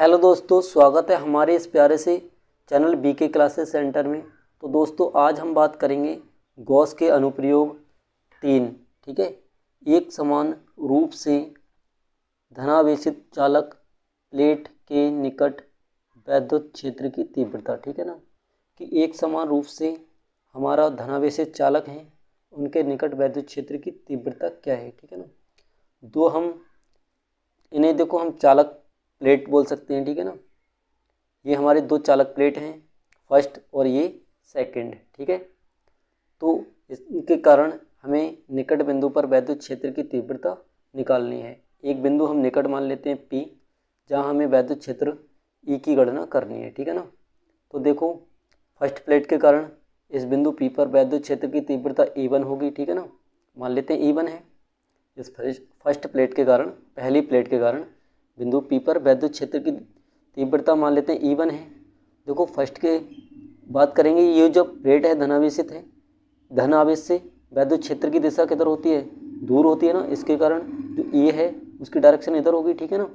Hello दोस्तों, स्वागत है हमारे इस प्यारे से चैनल बीके क्लासेस सेंटर में। तो दोस्तों आज हम बात करेंगे गॉस के अनुप्रयोग 3। ठीक है, एक समान रूप से धनावेशित चालक प्लेट के निकट वैद्युत क्षेत्र की तीव्रता। ठीक है ना, कि एक समान रूप से हमारा धनावेशित चालक हैं, उनके निकट वैद्युत क्षेत्र की तीव्रता क्या है। ठीक है ना, दो हम इन्हें देखो हम चालक प्लेट बोल सकते हैं। ठीक है ना, ये हमारे दो चालक प्लेट हैं, फर्स्ट और ये सेकंड। ठीक है, तो इसके कारण हमें निकट बिंदु पर वैद्युत क्षेत्र की तीव्रता निकालनी है। एक बिंदु हम निकट मान लेते हैं P, जहाँ हमें वैद्युत क्षेत्र E की गणना करनी है। ठीक है ना, तो देखो फर्स्ट प्लेट के कारण इस बिंदु P पर वैद्युत क्षेत्र की तीव्रता E1 होगी। ठीक है ना, मान लेते हैं E1 है। इस फर्स्ट प्लेट के कारण, पहली प्लेट के कारण बिंदु P पर वैद्युत क्षेत्र की तीव्रता मान लेते हैं E1 है। देखो फर्स्ट के बात करेंगे, ये जो प्लेट है धनावेशित है, धन आवेश से वैद्युत क्षेत्र की दिशा किधर होती है, दूर होती है ना, इसके कारण जो E है उसकी डायरेक्शन इधर होगी। ठीक है ना,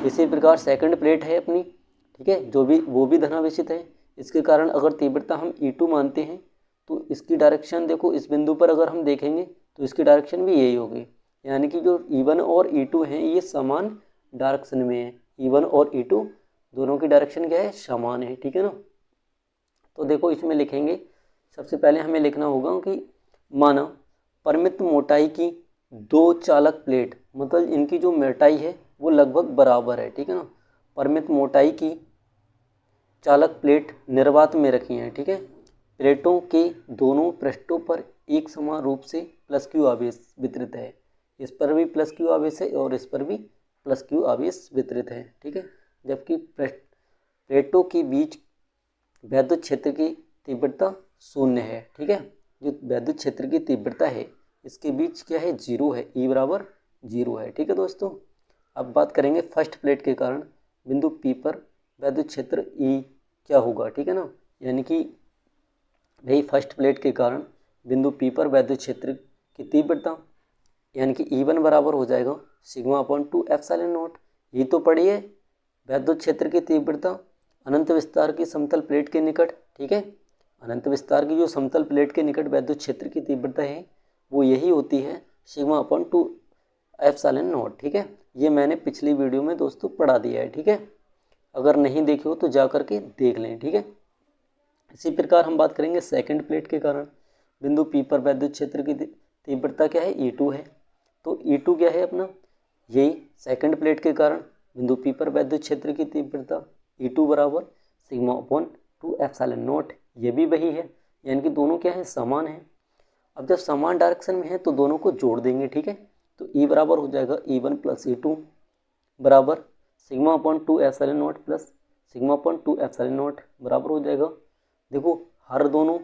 इसी प्रकार सेकंड प्लेट है अपनी, ठीक है, जो भी वो भी धनावेशित है, इसके कारण अगर तीव्रता हम E2 मानते हैं तो इसकी डायरेक्शन देखो, इस बिंदु पर अगर हम देखेंगे तो इसकी डायरेक्शन भी यही होगी। यानी कि जो E1 और E2 हैं ये समान डायरेक्शन में है। E1 और E2 दोनों की डायरेक्शन क्या है, समान है। ठीक है ना, तो देखो इसमें लिखेंगे, सबसे पहले हमें लिखना होगा कि माना परिमित मोटाई की दो चालक प्लेट, मतलब इनकी जो मोटाई है वो लगभग बराबर है। ठीक है ना, परिमित मोटाई की चालक प्लेट निर्वात में रखी हैं। ठीक है, प्लेटों के दोनों पृष्ठों पर एक समान रूप से प्लस क्यू आवेश वितरित है। इस पर भी प्लस क्यू आवेश है और इस पर भी प्लस क्यू आवेश वितरित है। ठीक है, जबकि प्लेटों के बीच वैद्युत क्षेत्र की तीव्रता शून्य है। ठीक है, जो वैद्युत क्षेत्र की तीव्रता है इसके बीच क्या है, जीरो है, E बराबर जीरो है। ठीक है दोस्तों, अब बात करेंगे फर्स्ट प्लेट के कारण बिंदु P पर वैद्युत क्षेत्र E क्या होगा। ठीक है ना, यानी कि भाई फर्स्ट प्लेट के कारण बिंदु P पर वैद्युत क्षेत्र की तीव्रता यानी कि E1 बराबर हो जाएगा सिग्मा अपॉन 2 एप्सिलॉन नॉट। ये तो पड़ी है वैद्युत क्षेत्र की तीव्रता अनंत विस्तार की समतल प्लेट के निकट। ठीक है, अनंत विस्तार की जो समतल प्लेट के निकट वैद्युत क्षेत्र की तीव्रता है वो यही होती है सिग्मा अपॉन 2 एप्सिलॉन नॉट। ठीक है, ये मैंने पिछली वीडियो में दोस्तों पढ़ा दिया है। ठीक है, अगर नहीं देखे हो तो जा करके देख लें। ठीक है, इसी प्रकार हम बात करेंगे सेकंड प्लेट के कारण बिंदु P पर वैद्युत क्षेत्र की तीव्रता क्या है, E2 है। तो E2 क्या है अपना, यही सेकंड प्लेट के कारण बिंदु P पर वैद्युत क्षेत्र की तीव्रता E2 बराबर सिग्मा अपॉन 2 एप्सिलॉन नॉट। ये भी वही है, यानी कि दोनों क्या है, समान है। अब जब समान डायरेक्शन में है तो दोनों को जोड़ देंगे। ठीक है, तो E बराबर हो जाएगा E1 प्लस E2 बराबर sigma upon 2 epsilon not plus sigma upon 2 epsilon not बराबर हो जाएगा। देखो हर दोनों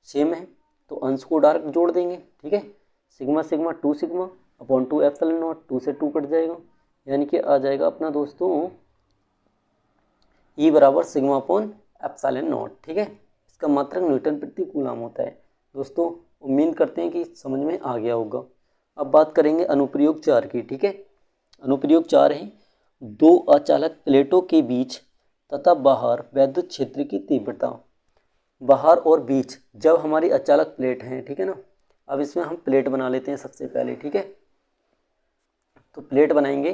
सेम है तो अंश को डायरेक्ट जोड़ देंगे। ठीक है, sigma sigma 2 sigma upon 2 epsilon not, 2 से 2 कट जाएगा, यानी कि आ जाएगा अपना दोस्तों E बराबर सिग्मा अपॉन एप्सिलॉन नॉट। ठीक है, इसका मात्रक न्यूटन प्रति कूलम होता है। दोस्तों उम्मीद करते हैं कि समझ में आ गया होगा। अब बात करेंगे अनुप्रयोग 4 की। ठीक है, अनुप्रयोग 4 है दो अचालक प्लेटों के बीच तथा बाहर वैद्युत क्षेत्र की तीव्रता। बाहर और बीच जब हमारी अचालक प्लेट हैं, ठीक है ना, अब इसमें हम प्लेट बना लेते हैं सबसे पहले। ठीक है, तो प्लेट बनाएंगे,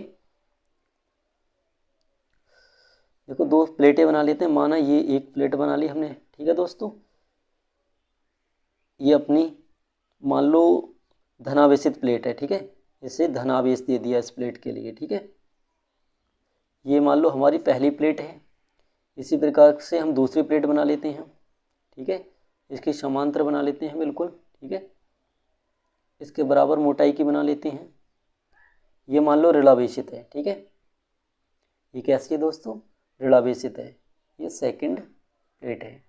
देखो दो प्लेटें बना लेते हैं। माना ये एक प्लेट बना ली हमने। ठीक है दोस्तों, ये अपनी मान लो धनावेशित प्लेट है। ठीक है, इसे धनावेश दे दिया इस प्लेट के लिए। ठीक है, ये मान लो हमारी पहली प्लेट है। इसी प्रकार से हम दूसरी प्लेट बना लेते हैं। ठीक है, इसकी समांतर बना लेते हैं बिल्कुल। ठीक है, इसके बराबर मोटाई की बना लेते हैं। ये मान लो ऋणावेशित है। ठीक है, ये कैसी है दोस्तों, ऋणावेशित है। ये सेकंड प्लेट है।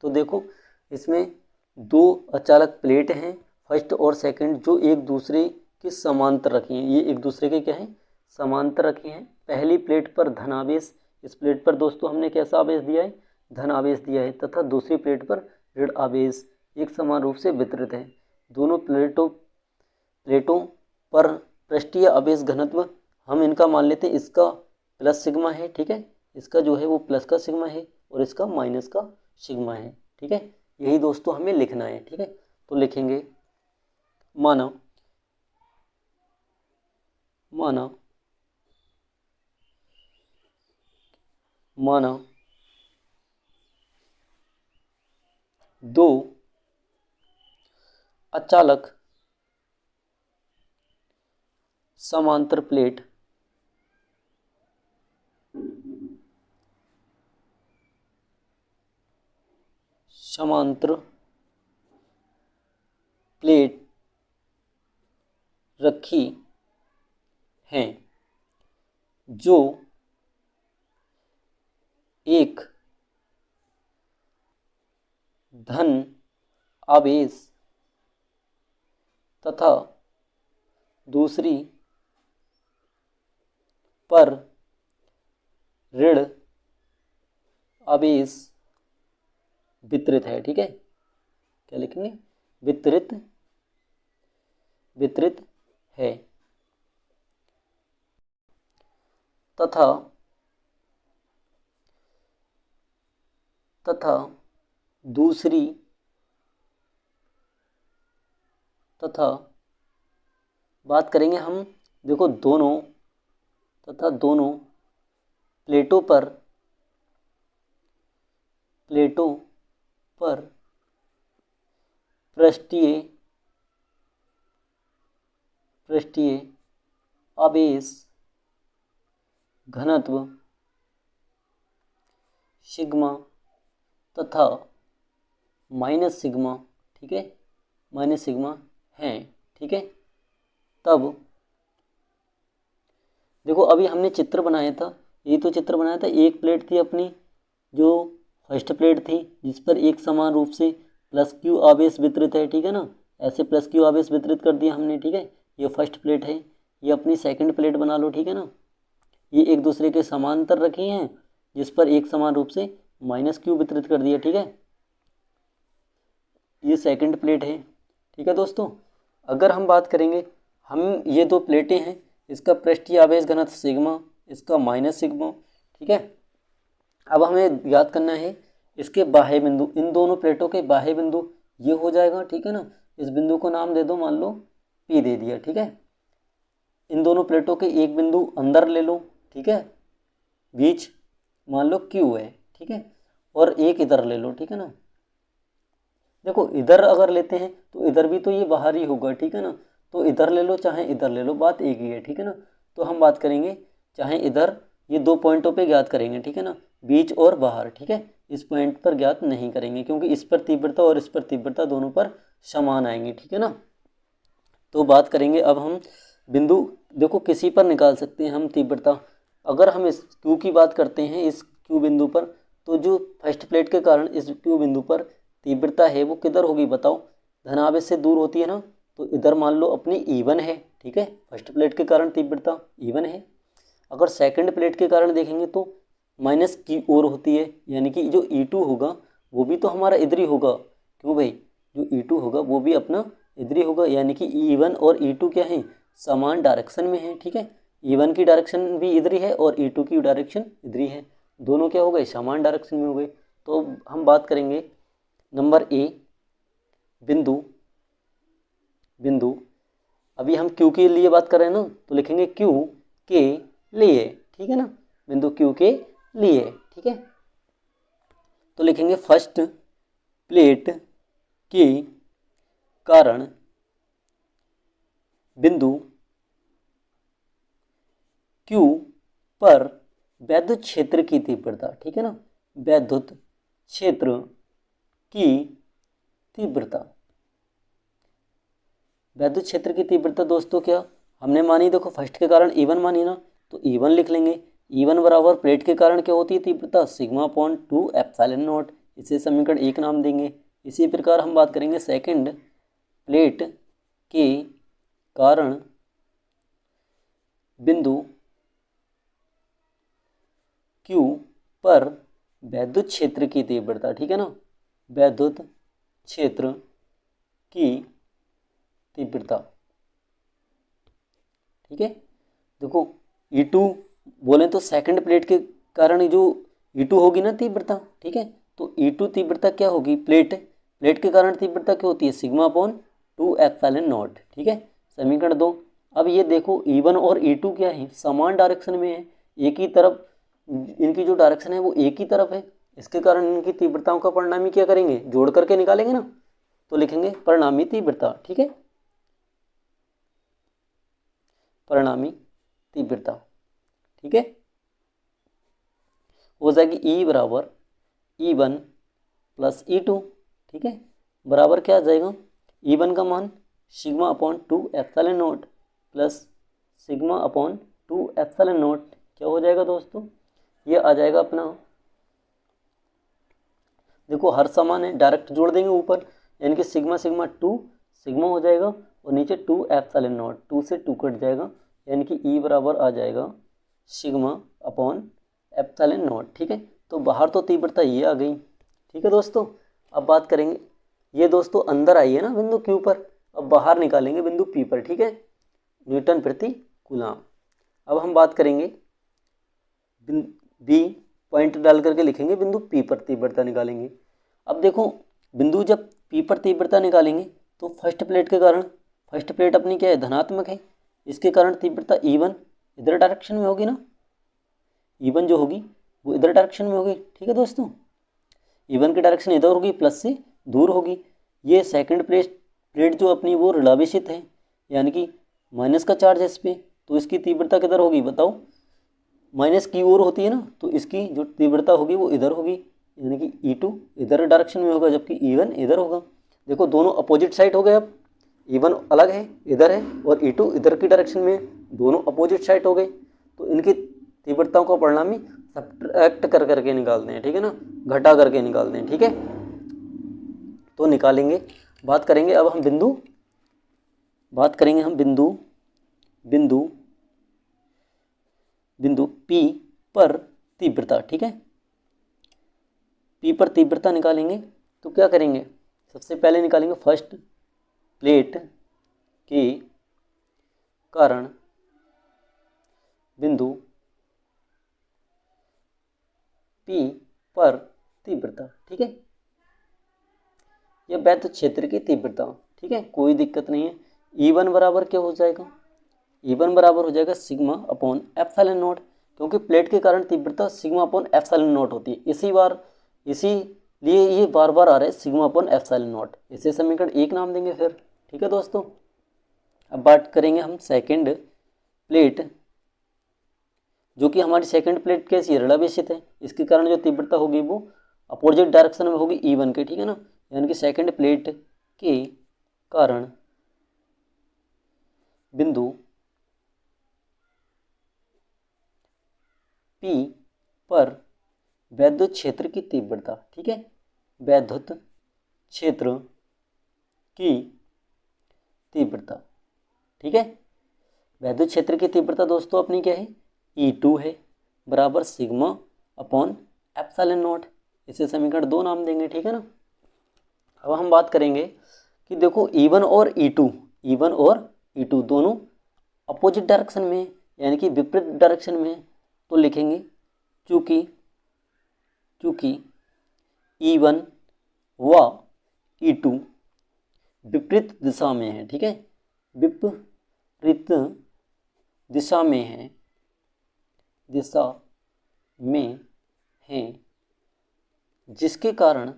तो देखो इसमें दो अचालक प्लेट हैं फर्स्ट और सेकंड, जो एक दूसरे के समांतर रखी हैं। ये एक दूसरे के क्या हैं, समांतर रखी हैं। पहली प्लेट पर धनावेश, इस प्लेट पर दोस्तों हमने कैसा आवेश दिया है, धन आवेश दिया है, तथा दूसरी प्लेट पर ऋण आवेश एक समान रूप से वितरित है। दोनों प्लेटों पर पृष्ठीय आवेश घनत्व हम इनका मान लेते हैं, इसका प्लस सिग्मा है, ठीक है, इसका जो है वो प्लस का सिग्मा है और इसका माइनस का सिग्मा है, ठीक है। यही दोस्तों हमें लिखना है, ठीक है। तो लिखेंगे माना माना माना दो अचालक समांतर प्लेट समांतर प्लेट रखी हैं जो एक धन आवेश तथा दूसरी पर ऋण आवेश वितरित है, ठीक है। क्या लिखेंगे? वितरित है तथा दूसरी बात करेंगे हम, देखो दोनों प्लेटों पर पृष्ठीय आवेश घनत्व सिग्मा तथा माइनस सिग्मा, ठीक है, माइनस सिग्मा है, ठीक है। तब देखो अभी हमने चित्र बनाया था, ये तो चित्र बनाया था, एक प्लेट थी अपनी जो फर्स्ट प्लेट थी जिस पर एक समान रूप से प्लस क्यू आवेश वितरित है, ठीक है ना, ऐसे प्लस क्यू आवेश वितरित कर दिया हमने, ठीक है। ये फर्स्ट प्लेट है, ये अपनी सेकंड प्लेट बना लो, ठीक है ना। ये एक दूसरे के समांतर रखी हैं जिस पर एक समान रूप से माइनस क्यू वितरित कर दिया, ठीक है। ये सेकंड प्लेट है, ठीक है दोस्तों। अगर हम बात करेंगे, हम ये दो प्लेटें हैं, इसका पृष्ठीय आवेश घनत्व सिग्मा, इसका माइनस सिग्मा, ठीक है। अब हमें याद करना है इसके बाह्य बिंदु, इन दोनों प्लेटों के बाह्य बिंदु ये हो जाएगा, ठीक है ना। इस बिंदु को नाम दे दो, मान लो P दे दिया, ठीक है। इन दोनों प्लेटों के एक बिंदु अंदर ले लो, ठीक है, बीच मान लो Q है, ठीक है, और एक इधर ले लो, ठीक है ना। देखो इधर अगर लेते हैं तो इधर भी तो ये बाहर ही होगा, ठीक है ना, तो इधर ले लो चाहे इधर ले लो, बात एक ही है, ठीक है ना। तो हम बात करेंगे चाहे इधर, ये दो पॉइंटों पे ज्ञात करेंगे, ठीक है ना, बीच और बाहर, ठीक है। इस पॉइंट पर ज्ञात नहीं करेंगे क्योंकि इस पर तीव्रता और इस पर तीव्रता दोनों पर समान आएंगे, ठीक है ना। तो बात करेंगे अब हम बिंदु, देखो किसी पर निकाल सकते हैं हम तीव्रता। अगर हम इस क्यू की बात करते हैं, इस क्यू बिंदु पर, तो जो फर्स्ट प्लेट के कारण इस क्यू बिंदु पर तीव्रता है वो किधर होगी बताओ? धनावेश से दूर होती है ना, तो इधर मान लो अपनी E1 है, ठीक है, फर्स्ट प्लेट के कारण तीव्रता E1 है। अगर सेकंड प्लेट के कारण देखेंगे तो माइनस की ओर होती है, यानी कि जो E2 होगा वो भी तो हमारा इधर ही होगा, क्यों भाई, जो E2 होगा वो भी अपना इधर ही होगा, यानी कि E1 और E2 क्या है, समान डायरेक्शन में है, ठीक है। E1 की डायरेक्शन भी इधर ही है और E2 की डायरेक्शन इधर ही है, दोनों क्या हो गए, समान डायरेक्शन में हो गए। तो हम बात करेंगे नंबर ए, बिंदु अभी हम क्यू के लिए बात कर रहे हैं ना, तो लिखेंगे क्यू के लिए, ठीक है ना, बिंदु क्यू के लिए, ठीक है। तो लिखेंगे फर्स्ट प्लेट के कारण बिंदु क्यू पर वैद्युत क्षेत्र की तीव्रता, ठीक है ना, वैद्युत क्षेत्र की तीव्रता, वैद्युत क्षेत्र की तीव्रता दोस्तों क्या हमने मानी, देखो फर्स्ट के कारण E1 मानी ना, तो E1 लिख लेंगे। E1 बराबर प्लेट के कारण क्या होती है तीव्रता, सिग्मा अपॉन 2 एप्सिलॉन नॉट, इसे समीकरण 1 नाम देंगे। इसी प्रकार हम बात करेंगे सेकंड प्लेट के कारण बिंदु Q पर वैद्युत क्षेत्र की तीव्रता, ठीक है ना, वैद्युत क्षेत्र की तीव्रता, ठीक है। देखो E2 बोलें तो सेकंड प्लेट के कारण जो E2 होगी ना तीव्रता, ठीक है, तो E2 तीव्रता क्या होगी, प्लेट के कारण तीव्रता क्या होती है, सिग्मा अपॉन 2 एप्सिलॉन नॉट, ठीक है, समीकरण 2। अब ये देखो E1 और E2 क्या है, समान डायरेक्शन में है, एक ही तरफ इनकी जो डायरेक्शन है वो एक ही तरफ है, इसके कारण इनकी तीव्रताओं का परिणामी क्या करेंगे, जोड़ करके निकालेंगे ना, तो लिखेंगे परिणामी तीव्रता, ठीक है, परिणामी तीव्रता, ठीक है, हो जाएगी E बराबर E1 प्लस E2, ठीक है, बराबर क्या आ जाएगा, E1 का मान sigma upon 2 epsilon not plus sigma upon 2 epsilon not, क्या हो जाएगा दोस्तों, ये आ जाएगा अपना, देखो हर समान है, डायरेक्ट जोड़ देंगे ऊपर, यानी कि सिग्मा सिग्मा 2 सिग्मा हो जाएगा और नीचे 2 एप्सिलॉन नॉट, 2 से 2 कट जाएगा, यानी कि E बराबर आ जाएगा सिग्मा अपॉन एप्सिलॉन नॉट, ठीक है, तो बाहर तो तीव्रता ये आ गई, ठीक है दोस्तों। अब बात करेंगे, ये दोस्तों अंदर आई है ना बिंदु Q पर, अब बाहर निकालेंगे बिंदु P पर, ठीक है, न्यूटन प्रति कूलाम। अब हम बात करेंगे B पॉइंट डाल करके लिखेंगे बिंदु P पर तीव्रता निकालेंगे। अब देखो बिंदु जब P पर तीव्रता निकालेंगे तो फर्स्ट प्लेट के कारण, फर्स्ट प्लेट अपनी क्या है, धनात्मक है, इसके कारण तीव्रता E1 इधर डायरेक्शन में होगी ना, E1 जो होगी वो इधर डायरेक्शन में होगी, ठीक है दोस्तों, E1 की डायरेक्शन इधर होगी, प्लस से दूर होगी। ये सेकंड प्लेट जो अपनी वो ऋणावेशित है, यानी कि माइनस का चार्ज है इस पर, तो इसकी तीव्रता किधर होगी बताओ, माइनस की ओर होती है ना, तो इसकी जो तीव्रता होगी वो इधर होगी, यानी कि E2 इधर डायरेक्शन में होगा जबकि E1 इधर होगा। देखो दोनों अपोजिट साइड हो गए, अब E1 अलग है इधर है और E2 इधर की डायरेक्शन में, दोनों अपोजिट साइड हो गए, तो इनकी तीव्रताओं का परिणामी सब्ट्रैक्ट कर करके निकालते हैं, ठीक है ना, घटा करके निकालते हैं, ठीक है, तो निकालेंगे। बात करेंगे अब हम बिंदु P पर तीव्रता, ठीक है, P पर तीव्रता निकालेंगे तो क्या करेंगे, सबसे पहले निकालेंगे फर्स्ट प्लेट के कारण बिंदु P पर तीव्रता, ठीक है, यह वैध क्षेत्र की तीव्रता, ठीक है, कोई दिक्कत नहीं है। E1 बराबर क्या हो जाएगा, E1 बराबर हो जाएगा सिग्मा अपॉन एप्सिलॉन नॉट, क्योंकि प्लेट के कारण तीव्रता सिग्मा अपॉन एप्सिलॉन नॉट होती है, इसीलिए ये बार बार आ रहा है सिग्मा अपॉन एप्सिलॉन नॉट, इसे समीकरण 1 नाम देंगे फिर, ठीक है दोस्तों। अब बात करेंगे हम सेकंड प्लेट, जो कि हमारी सेकंड प्लेट कैसी है, ऋणावेशित है, इसके कारण जो तीव्रता होगी वो अपोजिट डायरेक्शन में होगी E1 के, ठीक है ना, यानी कि सेकंड प्लेट के कारण बिंदु P पर वैद्युत क्षेत्र की तीव्रता, ठीक है, वैद्युत क्षेत्र की तीव्रता, ठीक है, वैद्युत क्षेत्र की तीव्रता दोस्तों अपनी क्या है, E2 है, बराबर सिग्मा अपॉन एप्सिलॉन नॉट, इसे समीकरण 2 नाम देंगे, ठीक है ना। अब हम बात करेंगे कि देखो E1 और E2 दोनों अपोजिट डायरेक्शन में, यानी कि विपरीत डायरेक्शन में, तो लिखेंगे चूँकि E1 व E2 विपरीत दिशा में है, ठीक है, विपरीत दिशा में है, जिसके कारण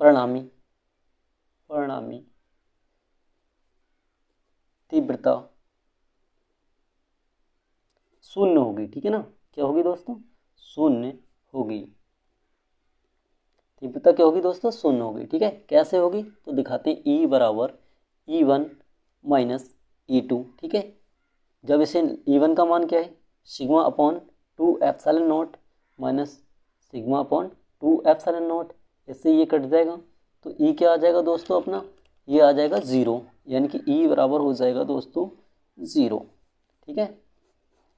परिणामी तीव्रता शून्य होगी, ठीक है ना, क्या होगी दोस्तों, शून्य होगी, तीव्रता क्या होगी दोस्तों, शून्य होगी, ठीक है, कैसे होगी तो दिखाते हैं, E बराबर E1 माइनस E2, ठीक है, जब इसे E1 का मान क्या है, sigma upon 2 epsilon not minus sigma upon 2 epsilon not, इससे ये कट जाएगा, तो E क्या आ जाएगा दोस्तों अपना, ये आ जाएगा 0, यानी कि E बराबर हो जाएगा दोस्तों 0, ठीक है,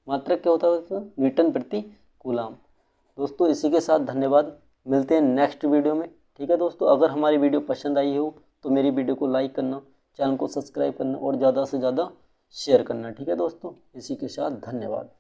मात्रक क्या होता है दोस्तों, न्यूटन प्रति कूलाम। दोस्तों इसी के साथ धन्यवाद, मिलते हैं नेक्स्ट वीडियो में, ठीक है दोस्तों। अगर हमारी वीडियो पसंद आई हो तो मेरी वीडियो को लाइक करना, चैनल को सब्सक्राइब करना और ज़्यादा से ज़्यादा शेयर करना। ठीक है दोस्तों, इसी के साथ धन्यवाद।